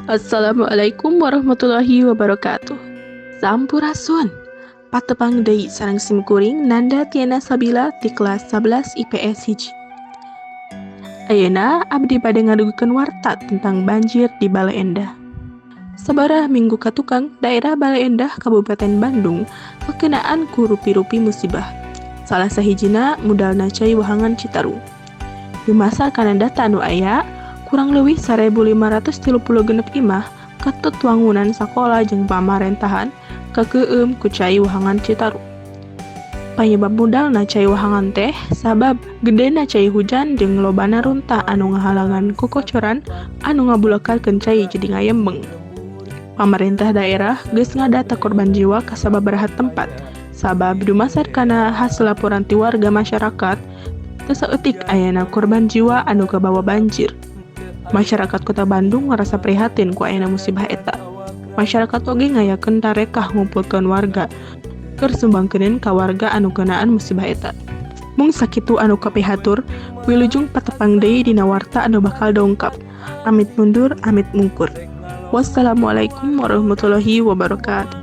Assalamualaikum warahmatullahi wabarakatuh. Sampurasun. Patepang deui sareng simkuring Nanda Tiana Sabila di kelas 11 IPS hiji. Ayeuna abdi bade ngadugukeun warta tentang banjir di Bale Endah. Sabaraha minggu katukang, daerah Bale Endah, Kabupaten Bandung, kekenaan ku rupi-rupi musibah. Salah sahijina mudalna cai wahangan Citarum. Di masa kana data anu aya, kurang leuwih 1536 imah katut wangunan sakola jeung pamarentahan kakeueum ku cai wahangan Citarum. Panyebab mudalna cai wahangan teh sabab gedena cai hujan jeung lobana runtah anu ngahalangan kokocoran anu ngabulakarkeun cai jadi ngayembeng. Pamarentah daerah geus ngadata korban jiwa ka sababaraha tempat sabab dumasar kana hasil laporan ti warga masyarakat teu saeutik ayana korban jiwa anu kabawa banjir. Masyarakat Kota Bandung ngarasa prihatin ku ayana musibah eta. Masyarakat oge ngayakeun tarekah ngumpulkeun warga keur sumbangkeun ka warga anu keunaan musibah eta. Mung sakitu anu kapihatur, wilujeng patepang deui dina warta anu bakal dongkap. Amit mundur, amit mungkur. Wassalamualaikum warahmatullahi wabarakatuh.